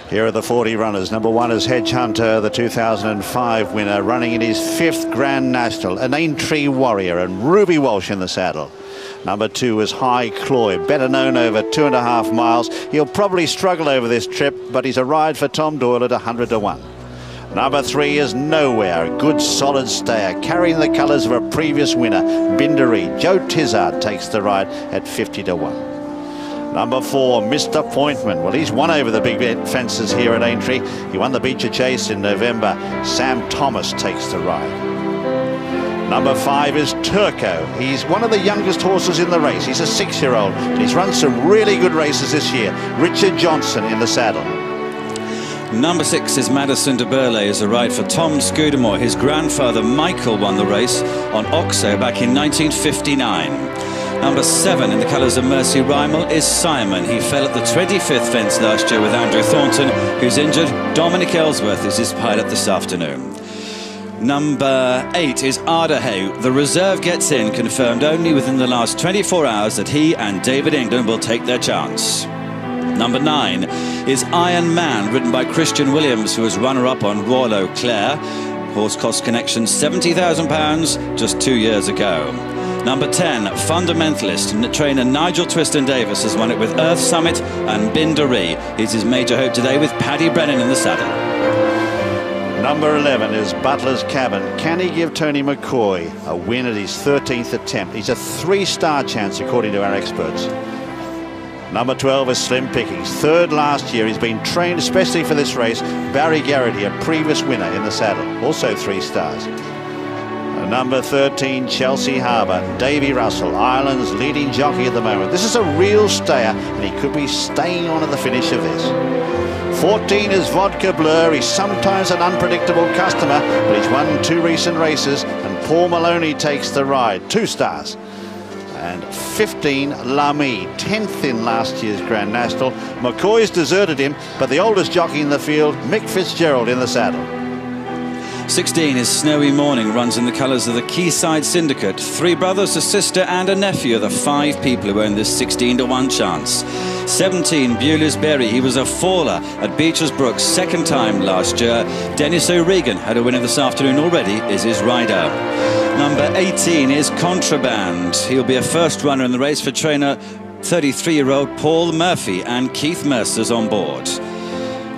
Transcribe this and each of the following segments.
Here are the 40 runners. Number 1 is Hedge Hunter, the 2005 winner, running in his 5th Grand National. An Aintree Warrior and Ruby Walsh in the saddle. Number 2 is High Cloy, better known over 2.5 miles. He'll probably struggle over this trip, but he's a ride for Tom Doyle at 100 to 1. Number 3 is Nowhere, a good solid stayer, carrying the colours of a previous winner, Bindaree. Joe Tizard takes the ride at 50 to 1. Number 4, Missed Appointment. Well, he's won over the big fences here at Aintree. He won the Beecher Chase in November. Sam Thomas takes the ride. Number 5 is Turco. He's one of the youngest horses in the race. He's a 6-year-old. He's run some really good races this year. Richard Johnson in the saddle. Number 6 is Madison de Burley, is a ride for Tom Scudamore. His grandfather Michael won the race on Oxo back in 1959. Number 7 in the colours of Mercy Rymel is Simon. He fell at the 25th fence last year with Andrew Thornton, who's injured. Dominic Ellsworth is his pilot this afternoon. Number 8 is Ardahay. The reserve gets in, confirmed only within the last 24 hours that he and David England will take their chance. Number 9 is Iron Man, ridden by Christian Williams, who was runner-up on Royal Eau Claire. Horse cost connection £70,000 just 2 years ago. Number 10, Fundamentalist. Trainer Nigel Twiston-Davis has won it with Earth Summit and Bindaree. He's his major hope today with Paddy Brennan in the saddle. Number 11 is Butler's Cabin. Can he give Tony McCoy a win at his 13th attempt? He's a 3-star chance according to our experts. Number 12 is Slim Pickings. 3rd last year. He's been trained especially for this race. Barry Garrity, a previous winner in the saddle. Also 3 stars. Number 13, Chelsea Harbour. Davy Russell, Ireland's leading jockey at the moment. This is a real stayer, and he could be staying on at the finish of this. 14 is Vodka Blur. He's sometimes an unpredictable customer, but he's won 2 recent races, and Paul Maloney takes the ride. 2 stars. And 15, Lamy, 10th in last year's Grand National. McCoy's deserted him, but the oldest jockey in the field, Mick Fitzgerald, in the saddle. 16 is Snowy Morning, runs in the colours of the Quayside Syndicate. 3 brothers, a sister and a nephew are the 5 people who own this 16 to 1 chance. 17, Bewley's Berry. He was a faller at Beecher's Brook 2nd time last year. Dennis O'Regan had a winner this afternoon already, is his rider. Number 18 is Contraband. He'll be a first runner in the race for trainer 33-year-old Paul Murphy, and Keith Mercer's on board.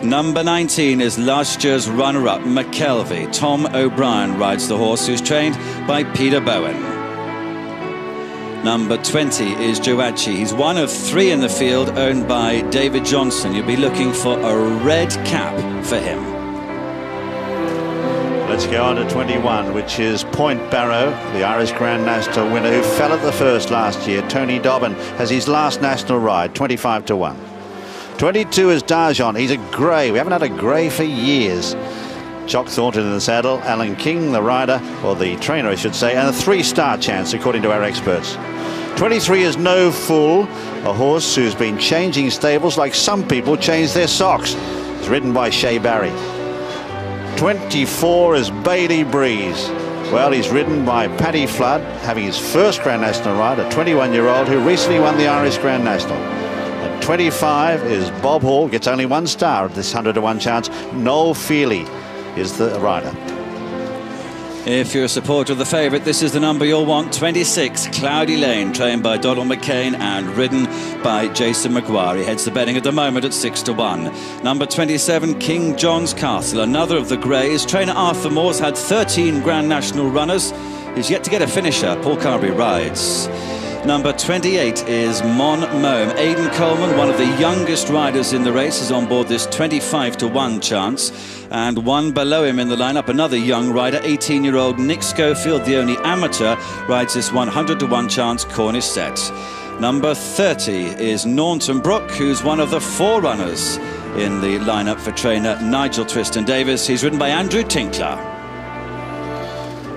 Number 19 is last year's runner-up, McKelvey. Tom O'Brien rides the horse, who's trained by Peter Bowen. Number 20 is Joachi. He's one of 3 in the field, owned by David Johnson. You'll be looking for a red cap for him. Let's go on to 21, which is Point Barrow, the Irish Grand National winner, who fell at the first last year. Tony Dobbin has his last national ride, 25 to 1. 22 is Darjon. He's a grey. We haven't had a grey for years. Jock Thornton in the saddle. Alan King, the rider, or the trainer, I should say, and a 3-star chance, according to our experts. 23 is No Fool, a horse who's been changing stables like some people change their socks. It's ridden by Shea Barry. 24 is Bailey Breeze. Well, he's ridden by Paddy Flood, having his first Grand National ride, a 21-year-old who recently won the Irish Grand National. 25 is Bob Hall, gets only 1 star at this 100 to 1 chance. Noel Feely is the rider. If you're a supporter of the favourite, this is the number you'll want. 26, Cloudy Lane, trained by Donald McCain and ridden by Jason Maguire. He heads the betting at the moment at 6 to 1. Number 27, King John's Castle, another of the greys. Trainer Arthur Moore's had 13 Grand National runners. He's yet to get a finisher. Paul Carberry rides. Number 28 is Mon Mome. Aidan Coleman, one of the youngest riders in the race, is on board this 25 to 1 chance. And one below him in the lineup, another young rider, 18-year-old Nick Schofield, the only amateur, rides this 100 to 1 chance Cornish set. Number 30 is Naunton Brook, who's one of the 4 runners in the lineup for trainer Nigel Twiston-Davis. He's ridden by Andrew Tinkler.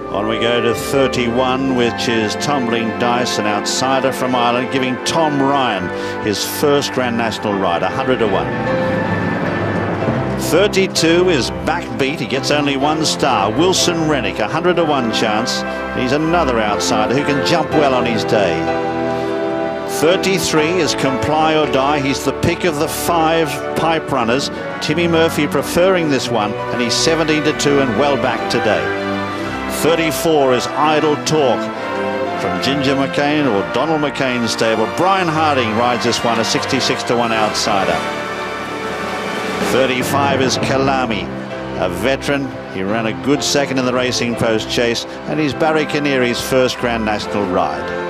On we go to 31, which is Tumbling Dice, an outsider from Ireland, giving Tom Ryan his first Grand National ride, 100 to 1. 32 is Backbeat. He gets only 1 star. Wilson Rennick, 100 to 1 chance. He's another outsider who can jump well on his day. 33 is Comply or Die. He's the pick of the 5 pipe runners. Timmy Murphy preferring this one, and he's 17-2 and well back today. 34 is Idle Talk from Ginger McCain or Donald McCain's stable. Brian Harding rides this one, a 66-1 outsider. 35 is Kalami, a veteran. He ran a good second in the Racing Post Chase, and he's Barry Caneri's first Grand National ride.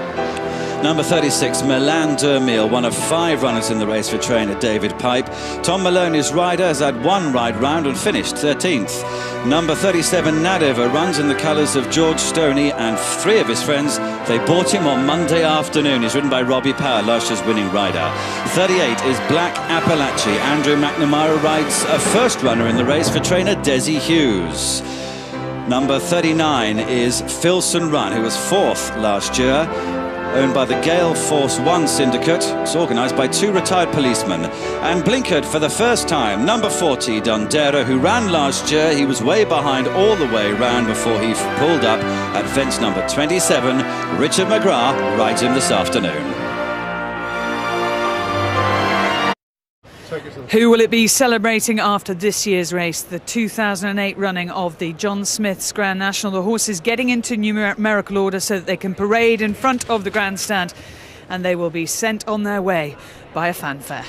Number 36, Milan Dermil, one of 5 runners in the race for trainer David Pipe. Tom Maloney's rider has had 1 ride round and finished 13th. Number 37, Nadeva, runs in the colours of George Stoney and 3 of his friends. They bought him on Monday afternoon. He's ridden by Robbie Power, last year's winning rider. 38 is Black Appalachie. Andrew McNamara rides a first runner in the race for trainer Desi Hughes. Number 39 is Filson Run, who was 4th last year, owned by the Gale Force One syndicate. It's organised by 2 retired policemen. And blinkered for the first time, number 40, Dondera, who ran last year. He was way behind all the way round before he pulled up at fence number 27. Richard McGrath rides him this afternoon. Who will it be celebrating after this year's race, the 2008 running of the John Smith's Grand National? The horses getting into numerical order so that they can parade in front of the grandstand, and they will be sent on their way by a fanfare.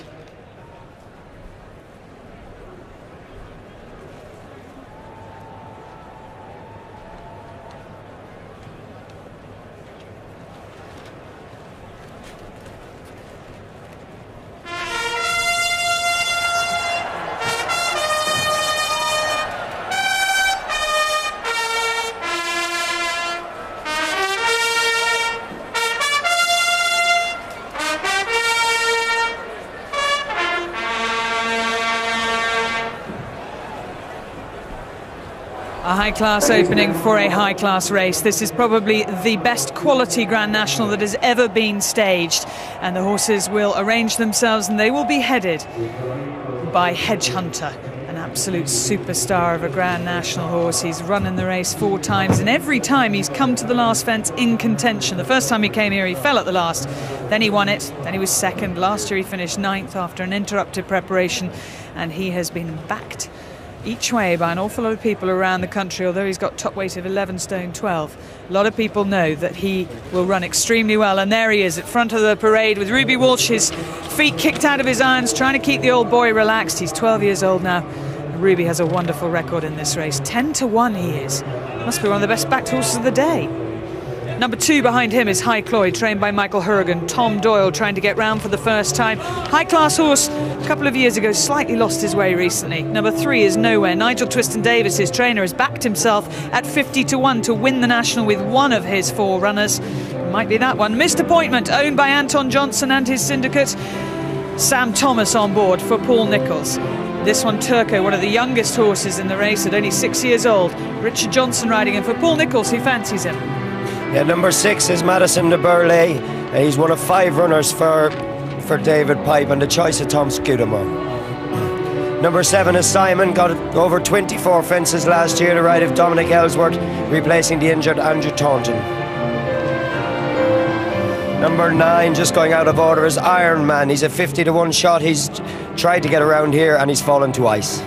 A high-class opening for a high-class race. This is probably the best quality Grand National that has ever been staged, and the horses will arrange themselves and they will be headed by Hedge Hunter, an absolute superstar of a Grand National horse. He's run in the race 4 times, and every time he's come to the last fence in contention. The first time he came here he fell at the last, then he won it, then he was 2nd. Last year he finished 9th after an interrupted preparation, and he has been backed each way by an awful lot of people around the country. Although he's got top weight of 11 stone 12, a lot of people know that he will run extremely well. And there he is at front of the parade with Ruby Walsh, his feet kicked out of his irons, trying to keep the old boy relaxed. He's 12 years old now. Ruby has a wonderful record in this race. 10-1 he is. Must be one of the best backed horses of the day. Number 2 behind him is High Cloyd, trained by Michael Hurrigan. Tom Doyle trying to get round for the first time. High-class horse, a couple of years ago, slightly lost his way recently. Number 3 is Nowhere. Nigel Twiston-Davis, his trainer, has backed himself at 50-1 to win the National with one of his 4 runners. Might be that one. Missed Appointment, owned by Anton Johnson and his syndicate. Sam Thomas on board for Paul Nicholls. This one, Turco, one of the youngest horses in the race at only 6 years old. Richard Johnson riding him for Paul Nicholls, who fancies him. Yeah, number 6 is Madison de Burley. He's one of 5 runners for David Pipe, and the choice of Tom Scudamore. Number 7 is Simon, got over 24 fences last year, the ride of Dominic Ellsworth, replacing the injured Andrew Taunton. Number 9, just going out of order, is Iron Man. He's a 50-1 shot. He's tried to get around here and he's fallen to ice.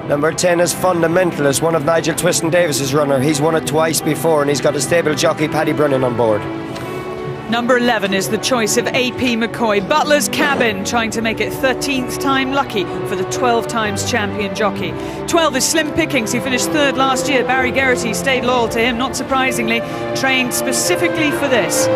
Number 10 is Fundamentalist, one of Nigel Twiston-Davis's runner. He's won it twice before, and he's got a stable jockey, Paddy Brennan, on board. Number 11 is the choice of A.P. McCoy. Butler's Cabin, trying to make it 13th time lucky for the 12 times champion jockey. 12 is Slim Pickings, who finished 3rd last year. Barry Geraghty stayed loyal to him, not surprisingly, trained specifically for this.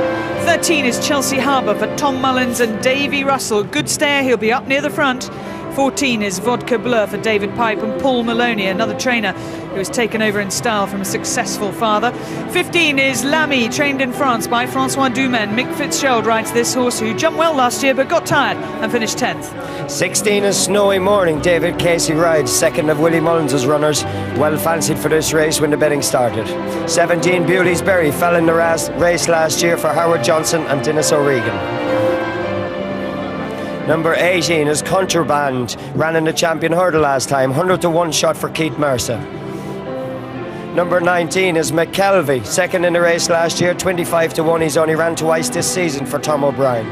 13 is Chelsea Harbour for Tom Mullins and Davy Russell. Good stayer, he'll be up near the front. 14 is Vodka Bleu for David Pipe and Paul Maloney, another trainer who has taken over in style from a successful father. 15 is Lamy, trained in France by Francois Dumaine. Mick Fitzgerald rides this horse, who jumped well last year but got tired and finished 10th. 16 is Snowy Morning. David Casey rides, 2nd of Willie Mullins' runners, well fancied for this race when the betting started. 17 Beauty's Berry fell in the race last year for Howard Johnson and Dennis O'Regan. Number 18 is Contraband, ran in the champion hurdle last time, 100-1 shot for Keith Mercer. Number 19 is McKelvey, second in the race last year, 25 to 1. He's only ran twice this season for Tom O'Brien.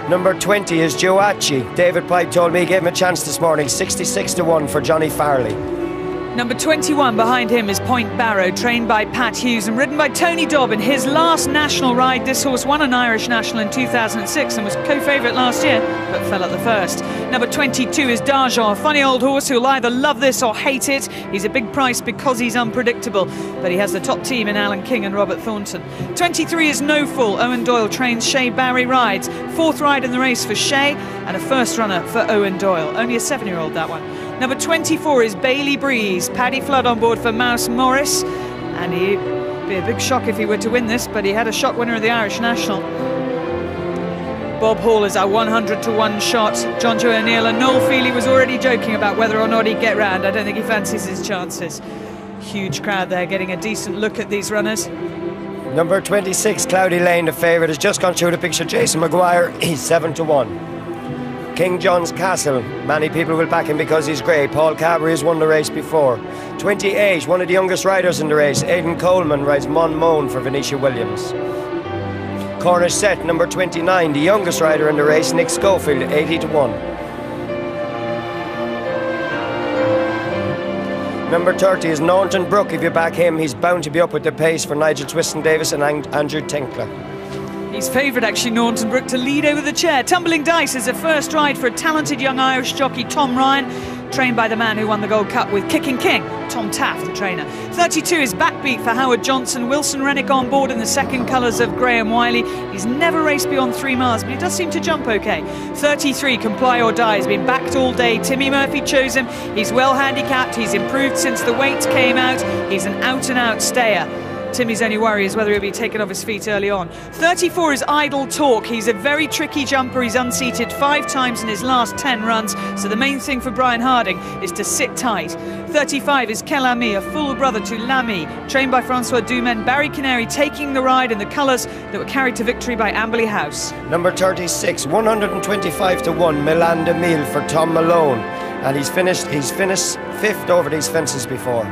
Number 20 is Joachi. David Pipe told me he gave him a chance this morning, 66 to 1 for Johnny Farley. Number 21 behind him is Point Barrow, trained by Pat Hughes and ridden by Tony Dobbin. His last national ride, this horse won an Irish National in 2006 and was co-favourite last year, but fell at the first. Number 22 is D'Argent, a funny old horse who'll either love this or hate it. He's a big price because he's unpredictable, but he has the top team in Alan King and Robert Thornton. 23 is No Fool. Owen Doyle trains, Shea Barry rides. Fourth ride in the race for Shea and a first runner for Owen Doyle. Only a 7-year-old, that one. Number 24 is Bailey Breeze. Paddy Flood on board for Mouse Morris. And he'd be a big shock if he were to win this, but he had a shot winner of the Irish National. Bob Hall is our 100 to 1 shot. John Joe O'Neill and Noel Feely was already joking about whether or not he'd get round. I don't think he fancies his chances. Huge crowd there getting a decent look at these runners. Number 26, Cloudy Lane, the favourite, has just gone through the picture. Jason Maguire, he's 7 to 1. King John's Castle, many people will back him because he's great. Paul Cadbury has won the race before. 28, one of the youngest riders in the race, Aidan Coleman, rides Mon Moan for Venetia Williams. Cornish Set, number 29, the youngest rider in the race, Nick Schofield, 80 to 1. Number 30 is Naunton Brook. If you back him, he's bound to be up with the pace for Nigel Twiston-Davis and Andrew Tinkler. He's favourite, actually, Naunton Brook, to lead over the chair. Tumbling Dice is a first ride for a talented young Irish jockey, Tom Ryan, trained by the man who won the Gold Cup with Kicking King, Tom Taft, the trainer. 32 is Backbeat for Howard Johnson. Wilson Rennick on board in the second colours of Graham Wiley. He's never raced beyond 3 miles, but he does seem to jump okay. 33, Comply or Die, has been backed all day. Timmy Murphy chose him. He's well handicapped. He's improved since the weights came out. He's an out-and-out stayer. Timmy's only worry is whether he'll be taken off his feet early on. 34 is Idle Talk. He's a very tricky jumper. He's unseated 5 times in his last 10 runs, so the main thing for Brian Harding is to sit tight. 35 is Kelami, a full brother to Lamy, trained by Francois Dumaine. Barry Canary taking the ride in the colours that were carried to victory by Amberley House. Number 36, 125 to 1, Milan de Mille for Tom Malone, and he's finished 5th over these fences before.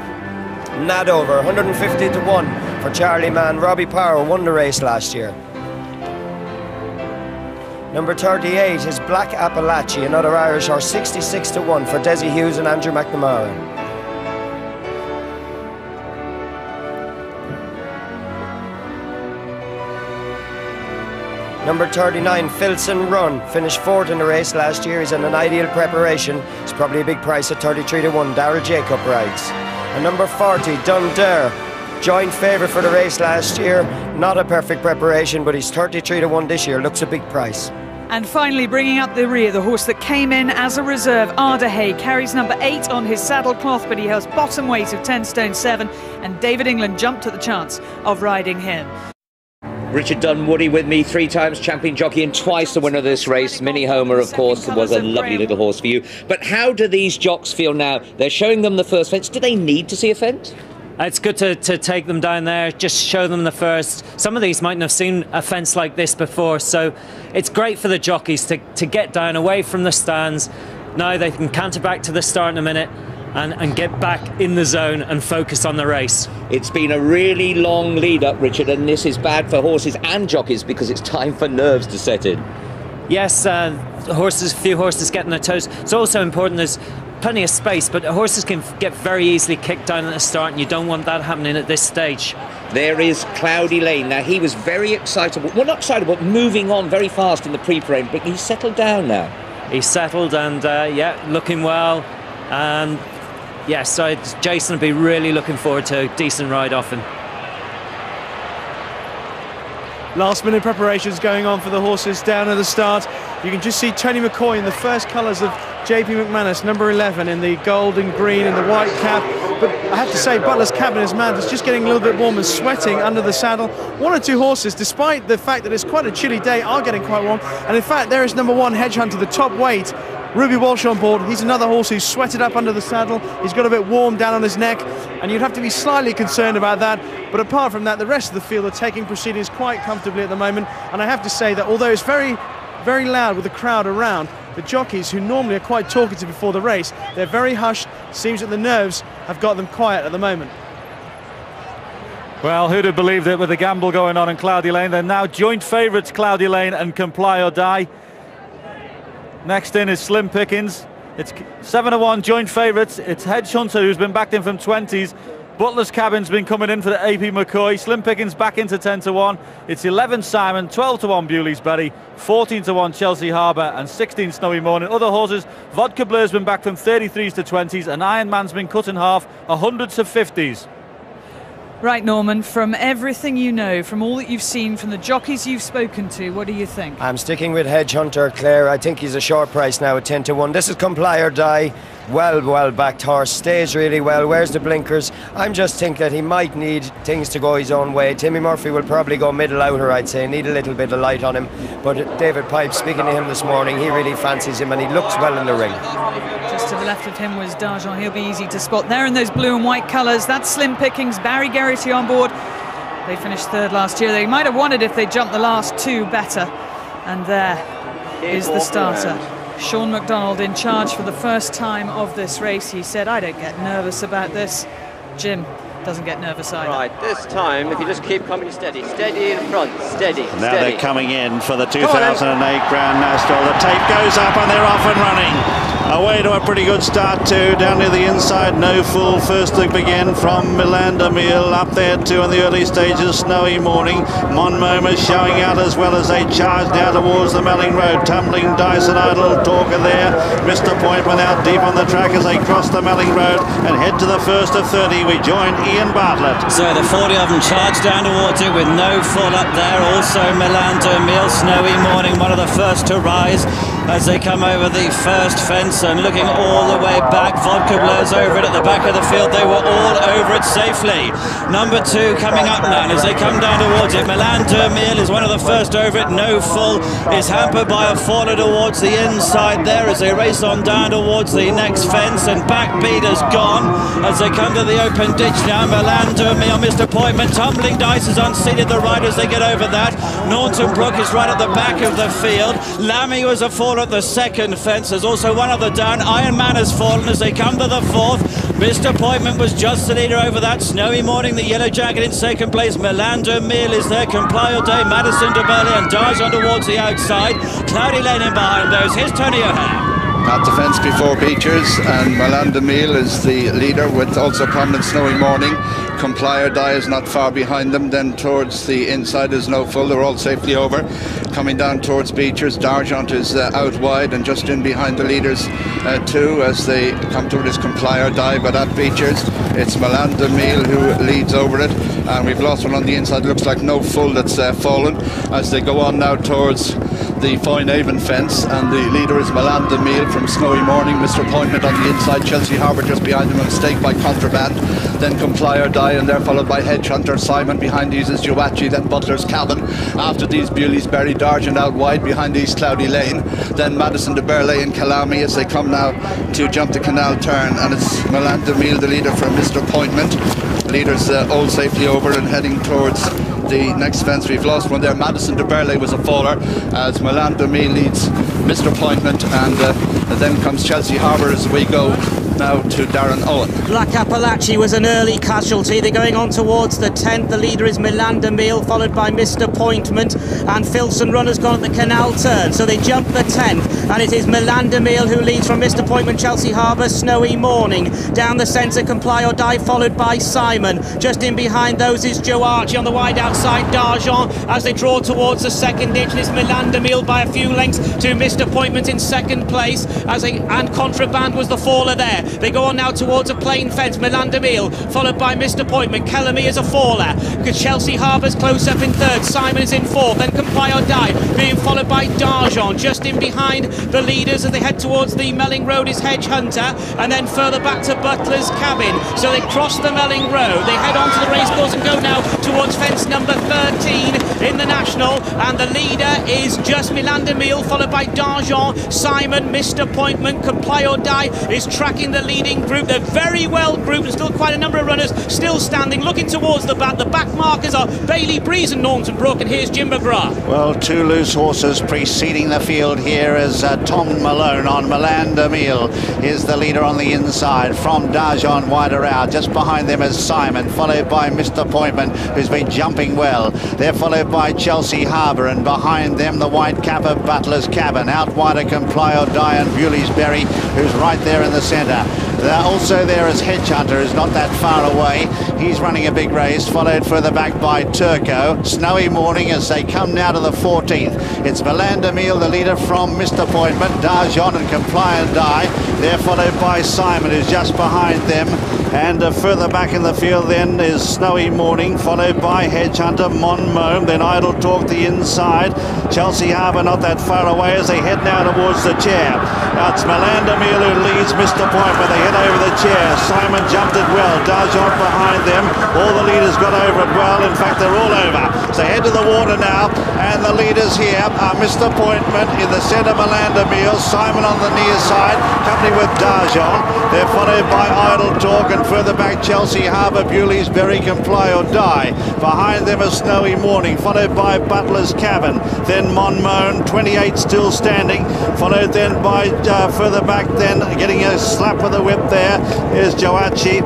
Nadover, 150 to 1 for Charlie Mann. Robbie Power won the race last year. Number 38 is Black Appalachie, another Irish horse, 66 to 1 for Desi Hughes and Andrew McNamara. Number 39, Filson Run, finished 4th in the race last year. He's in an ideal preparation. It's probably a big price at 33 to 1. Darrell Jacob rides. And number 40, Dundare, joint favourite for the race last year. Not a perfect preparation, but he's 33 to 1 this year. Looks a big price. And finally, bringing up the rear, the horse that came in as a reserve, Ardahay, carries number 8 on his saddlecloth, but he has bottom weight of 10 stone 7, and David England jumped at the chance of riding him. Richard Dunwoody with me, 3 times champion jockey and twice the winner of this race. Minnie Homer, of course, was a lovely little horse for you. But how do these jocks feel now? They're showing them the first fence. Do they need to see a fence? It's good to take them down there, just show them the first. Some of these mightn't have seen a fence like this before, so it's great for the jockeys to get down away from the stands. Now they can canter back to the start in a minute and get back in the zone and focus on the race. It's been a really long lead up, Richard, and this is bad for horses and jockeys because it's time for nerves to set in. Yes, few horses getting their toes. It's also important there's plenty of space, but horses can get very easily kicked down at the start, and you don't want that happening at this stage. There is Cloudy Lane. Now, he was very excitable. Well, not excitable, but moving on very fast in the pre-parade, but he's settled down now. He's settled and, yeah, looking well. And yes, so Jason will be really looking forward to a decent ride off him. Last minute preparations going on for the horses down at the start. You can just see Tony McCoy in the first colours of JP McManus, number 11, in the gold and green and the white cap. But I have to say, Butler's Cabin is mad. It's just getting a little bit warm and sweating under the saddle. 1 or 2 horses, despite the fact that it's quite a chilly day, are getting quite warm. And in fact, there is number 1, Hedge Hunter, the top weight. Ruby Walsh on board. He's another horse who's sweated up under the saddle. He's got a bit warm down on his neck, and you'd have to be slightly concerned about that. But apart from that, the rest of the field are taking proceedings quite comfortably at the moment. And I have to say that although it's very, very loud with the crowd around, the jockeys, who normally are quite talkative before the race, they're very hushed. Seems that the nerves have got them quiet at the moment. Well, who'd have believed it with the gamble going on in Cloudy Lane? They're now joint favourites, Cloudy Lane and Comply or Die. Next in is Slim Pickens. It's 7-1 joint favourites. It's Hedge Hunter, who's been backed in from 20s. Butler's Cabin's been coming in for the AP McCoy. Slim Pickens back into 10-1. It's 11 Simon, 12-1 Bewley's Berry, 14-1 Chelsea Harbour and 16 Snowy Morning. Other horses, Vodka Blur's been back from 33s to 20s and Iron Man's been cut in half, 100s to 50s. Right, Norman, from everything you know, from all that you've seen, from the jockeys you've spoken to, what do you think? I'm sticking with Hedge Hunter, Claire. I think he's a short price now at 10-1. This is Comply or Die. Well backed horse, stays really well, wears the blinkers. I'm just think that he might need things to go his own way. Timmy Murphy will probably go middle outer, I'd say, need a little bit of light on him. But David Pipe, speaking to him this morning, he really fancies him and he looks well in the ring. Just to the left of him was D'Argent. He'll be easy to spot there in those blue and white colours. That's Slim Pickens, Barry Geraghty on board. They finished third last year. They might have won it if they jumped the last two better. And there is the starter. Sean McDonald in charge for the first time of this race. He said, I don't get nervous about this. Jim doesn't get nervous either. Right, this time, if you just keep coming steady in front, steady. Now they're coming in for the 2008 Grand National. The tape goes up and they're off and running. Away to a pretty good start too, down near the inside, No Fool first to begin from Milan de Mille, up there too in the early stages, Snowy Morning. Monmouth showing out as well as they charge now towards the Melling Road. Tumbling Dice and Idle Talker there. Mr. Pointman out deep on the track as they cross the Melling Road and head to the first of 30. We join Ian Bartlett. So the 40 of them charge down towards it with No Fool up there. Also Milan de Mille, Snowy Morning, one of the first to rise as they come over the first fence and looking all the way back. Vodka Blur's over it at the back of the field. They were all over it safely. Number 2 coming up now as they come down towards it. Milan de Mille is one of the first over it. No Fool is hampered by a faller towards the inside there as they race on down towards the next fence, and Backbeat has gone as they come to the open ditch now. Milan de Mille, Mr. Pointman, Tumbling Dice has unseated the riders. They get over that. Norton Brook is right at the back of the field. Lammy was a fall at the second fence. There's also one other down. Iron Man has fallen as they come to the fourth. Mr. Pointman was just the leader over that. Snowy Morning, the Yellow Jacket in second place. Milan de Mille is there. Comply or Die, Madison de Burley and D'Argent towards the outside. Cloudy Lane in behind those. Here's Tony O'Hare. At the fence before Beechers, and Milan de Mille is the leader with also prominent Snowy Morning. Comply or Die is not far behind them. Then towards the inside is No Fool. They're all safely over. Coming down towards Beechers, D'Argent is out wide and just in behind the leaders too as they come towards Comply or Die. But at Beechers, it's Milan de Mille who leads over it. And we've lost one on the inside. Looks like No Fool that's fallen as they go on now towards the Foynehaven fence, and the leader is Milan de Mille from Snowy Morning. Mr. Pointman on the inside, Chelsea Harbour just behind him, a mistake by Contraband. Then Comply or Die, and they're followed by Hedge Hunter. Simon behind these is Joachim, then Butler's Cabin. After these, Bewley's Berry, D'Argent out wide behind these, Cloudy Lane. Then Madison de Burley and Kalami as they come now to jump the canal turn, and it's Milan de Mille, the leader from Mr. Pointman. Leaders all safely over and heading towards the next fence. We've lost one there. Madison de Burley was a faller as Milan de Mille leads Mr. Pointman, and then comes Chelsea Harbour as we go now to Darren Owen. Black Appalachie was an early casualty. They're going on towards the 10th. The leader is Milan de Mille, followed by Mr. Pointman, and Filson Runner's gone at the canal turn. So they jump the 10th, and it is Milan de Mille who leads from Mr. Pointman, Chelsea Harbour, Snowy Morning. Down the centre, Comply or Die, followed by Simon. Just in behind those is Joe Archie on the wide outside, D'Argent, as they draw towards the second ditch. And it's Milan de Mille by a few lengths to Mr. Pointman in second place, and Contraband was the faller there. They go on now towards a plain fence. Milan de Mille, followed by Mr. Pointman. Kellamy is a faller. Chelsea Harbour's close up in third. Simon is in fourth. Then Comply or Die, being followed by D'Argent. Just in behind the leaders as they head towards the Melling Road is Hedge Hunter. And then further back to Butler's Cabin. So they cross the Melling Road. They head on to the racecourse and go now towards fence number 13 in the National. And the leader is just Milan de Mille, followed by D'Argent. Simon, Mr. Pointman, Comply or Die is tracking the leading group. They're very well grouped. There's still quite a number of runners still standing, looking towards the back. The back markers are Bailey Breeze and Norton Brook, and here's Jim McGrath. Well, two loose horses preceding the field here as Tom Malone on Milan de Mille is the leader on the inside from Darjon wider out. Just behind them is Simon, followed by Mr. Pointman, who's been jumping well. They're followed by Chelsea Harbour, and behind them the white cap of Butler's Cabin. Out wider Comply or Die and Bewley's Berry, who's right there in the centre. Also there is Hedge Hunter, who's not that far away. He's running a big race, followed further back by Turco. Snowy Morning as they come now to the 14th. It's Milan de Mille, the leader from Mr. Pointman, Darjon and Comply and Die. They're followed by Simon, who's just behind them. And further back in the field then is Snowy Morning, followed by Hedge Hunter, Mon Mome, then Idle Talk the inside. Chelsea Harbour not that far away as they head now towards the chair. Now it's Milan de Mille who leads Mr. Pointman. They head over the chair. Simon jumped it well. Darjon behind them. All the leaders got over it well. In fact, they're all over. So head to the water now. And the leaders here are Mr. Pointman in the centre, Milan de Mille. Simon on the near side, company with Darjon. They're followed by Idle Talk, and further back Chelsea Harbour, Bewley's Berry, Comply or Die. Behind them is Snowy Morning, followed by Butler's Cabin. Then Monmone, 28 still standing, followed then by further back then, getting a slap with the whip there, is Joachi.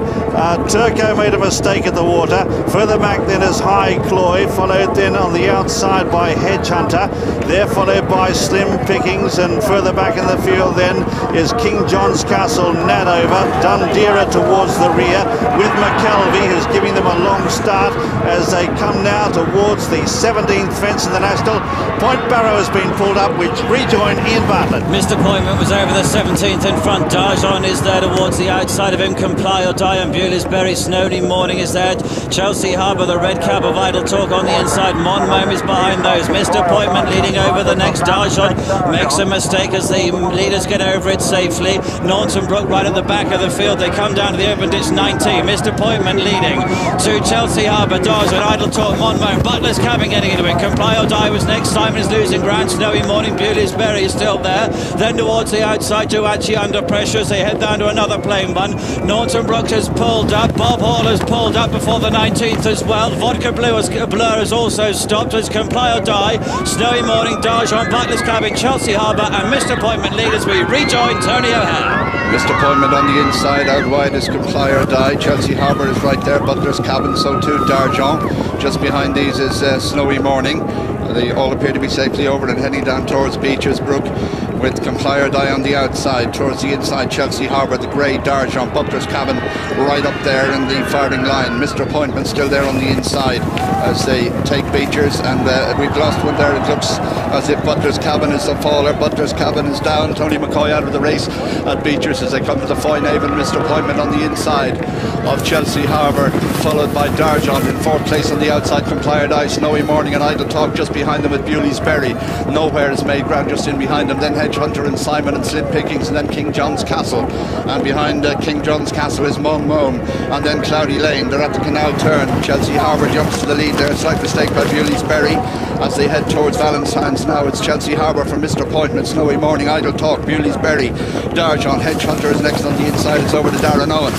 Turco made a mistake at the water. Further back then is High Cloy, followed then on the outside by Hedge Hunter. They're followed by Slim Pickings, and further back in the field then is King John's Castle, Nadover, Dundera towards the rear with McKelvey, who's giving them a long start as they come now towards the 17th fence in the National. Point Barrow has been pulled up, which rejoined Ian Bartlett. Mr. Pointman was over the 17th in front. Darjon is there towards the outside of him. Comply or Die and Bewley's Berry. Snowy Morning is there. Chelsea Harbour, the red cap of Idle Talk on the inside. Monmome is behind those. Mr. Pointman leading over the next. Darjon makes a mistake as the leaders get over it safely. Norton Brook right at the back of the field. They come down to the open ditch 19. Mr. Pointman leading to Chelsea Harbour. Darjon, Idle Talk, Monmome. Butler's Cabin getting into it. Comply or Die was next. Simon is losing ground. Snowy Morning, Bewley's Berry is still there. Then towards the outside, Joachi under pressure as they head down to another plain one. Norton Brook has pulled up. Bob Hall has pulled up before the 19th as well. Vodka Blur has also stopped as Comply or Die. Snowy Morning, Darjon, Butler's Cabin, Chelsea Harbour and Mr. Pointman lead as we rejoin Tony O'Hare. Mr. Pointman on the inside, out wide is Comply or Die. Chelsea Harbour is right there, Butler's Cabin, so too Darjon. Just behind these is Snowy Morning. They all appear to be safely over and heading down towards Beecher's Brook with Comply or Die on the outside. Towards the inside, Chelsea Harbour, the grey Darjon, Butler's Cabin right up there in the firing line. Mr. Pointman still there on the inside as they take Beecher's, and we've lost one there. It looks as if Butler's Cabin is the faller. Butler's Cabin is down. Tony McCoy out of the race at Beecher's as they come to the Foynaven. Mr. Pointman on the inside of Chelsea Harbour, followed by Darjon in fourth place on the outside. Comply or Die, Snowy Morning and Idle Talk just behind them with Bewley's Berry. Nowhere is made ground just in behind them. Then Hedge Hunter and Simon and Slim Pickings, and then King John's Castle. And behind King John's Castle is Monmome, and then Cloudy Lane. They're at the canal turn. Chelsea Harbour jumps to the lead there. Slight mistake by Bewley's Berry as they head towards Valentine's now. It's Chelsea Harbour from Mr. Pointman, Snowy Morning, Idle Talk, Bewley's Berry, Darjon. Hedge Hunter is next on the inside. It's over to Darren Owen.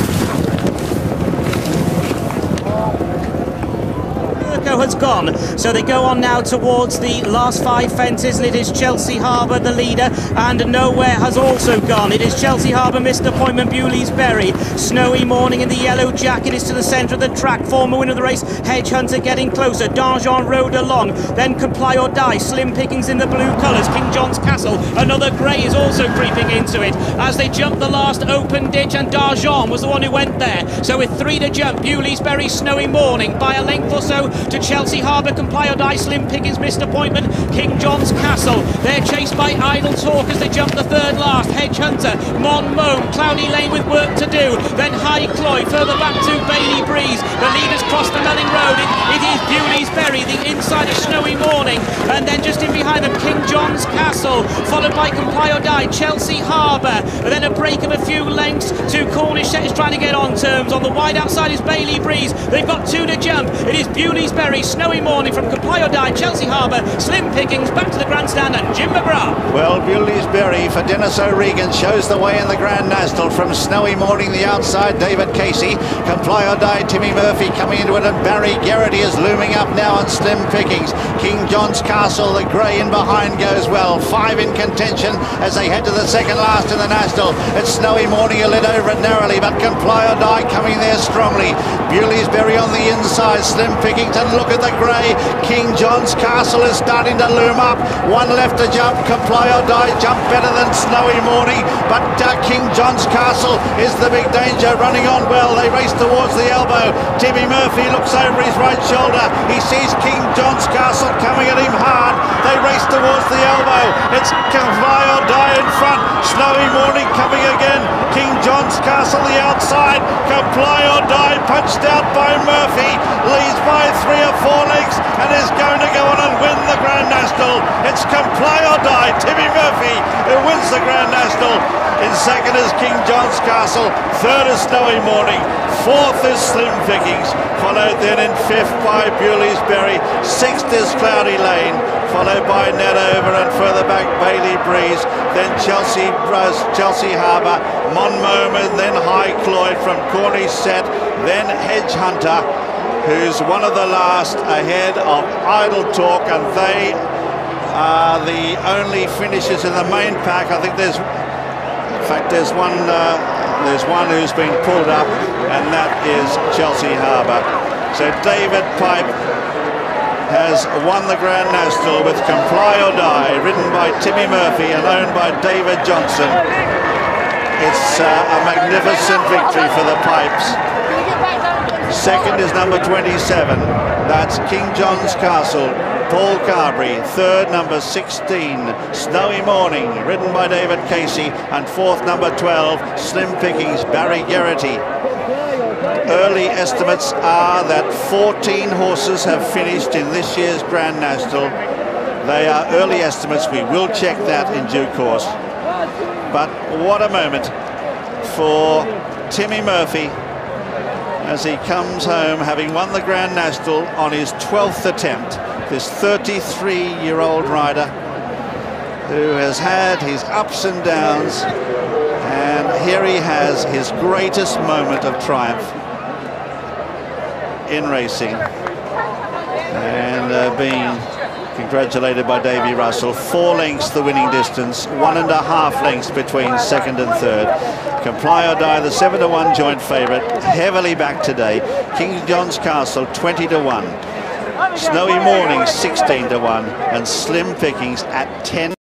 Has gone, so they go on now towards the last 5 fences, and it is Chelsea Harbour the leader, and Nowhere has also gone. It is Chelsea Harbour, Mr. Pointman, Bewley's Berry. Snowy Morning in the yellow jacket is to the centre of the track, former winner of the race. Hedge Hunter getting closer. Darjon rode along, then Comply or Die. Slim Pickings in the blue colours. King John's Castle, another grey, is also creeping into it as they jump the last open ditch, and Darjon was the one who went there. So with 3 to jump, Bewley's Berry, Snowy Morning by a length or so to Chelsea Harbour, Comply or Die, Slim Pickings, Mr. Pointman, King John's Castle. They're chased by Idle Talk as they jump the third last. Hedge Hunter, Monmome, Cloudy Lane with work to do. Then High Cloy, further back to Bailey Breeze. The leaders cross the Melling Road. It is Bewley's Berry, the inside of Snowy Morning. And then just in behind them, King John's Castle, followed by Comply or Die, Chelsea Harbour. And then a break of a few lengths to Cornish Set is trying to get on terms. On the wide outside is Bailey Breeze. They've got 2 to jump. It is Bewley's Berry, Snowy Morning from Comply or Die, Chelsea Harbour, Slim Pickings, back to the grandstand, and Jim McGrath. Well, Bewley's Berry for Dennis O'Regan shows the way in the Grand National from Snowy Morning, the outside, David Casey. Comply or Die, Timmy Murphy coming into it, and Barry Geraghty is looming up now on Slim Pickings. King John's Castle, the grey in behind goes well. 5 in contention as they head to the second last in the National. It's Snowy Morning, a led over it narrowly, but Comply or Die coming there strongly. Bewley's Berry on the inside, Slim Pickings, and look at the grey. King John's Castle is starting to loom up. One left to jump. Comply or Die jump better than Snowy Morning, but King John's Castle is the big danger, running on well. They race towards the elbow. Timmy Murphy looks over his right shoulder. He sees King John's Castle coming at him hard. They race towards the elbow. It's Comply or Die in front. Snowy Morning coming again. King John's Castle the outside. Comply or Die punched out by Murphy. Leads by 3 or 4 lengths and is going to go on and win the Grand National. It's Comply or Die, Timmy Murphy, who wins the Grand National. In second is King John's Castle. Third is Snowy Morning. Fourth is Slim Pickings. Followed then in fifth by Bewley's Berry. Sixth is Cloudy Lane. Followed by Nedover, and further back Bailey Breeze. Then Chelsea Harbour. Monmouth, and then High Cloyd from Corny Set. Then Hedge Hunter, who's one of the last ahead of Idle Talk, and they are the only finishers in the main pack. I think there's one who's been pulled up, and that is Chelsea Harbour. So David Pipe has won the Grand National with Comply or Die, ridden by Timmy Murphy and owned by David Johnson. It's a magnificent victory for the Pipes. Second is number 27, that's King John's Castle, Paul Carberry. Third, number 16, Snowy Morning, ridden by David Casey. And fourth, number 12, Slim Pickings, Barry Geraghty. Early estimates are that 14 horses have finished in this year's Grand National. They are early estimates. We will check that in due course. But what a moment for Timmy Murphy as he comes home, having won the Grand National on his 12th attempt. This 33-year-old rider who has had his ups and downs, and here he has his greatest moment of triumph in racing, and being congratulated by Davy Russell. 4 lengths the winning distance, 1.5 lengths between second and third. Comply or Die, the 7-to-1 joint favourite, heavily backed today. King John's Castle 20-1, Snowy Morning 16-1, and Slim Pickings at 10.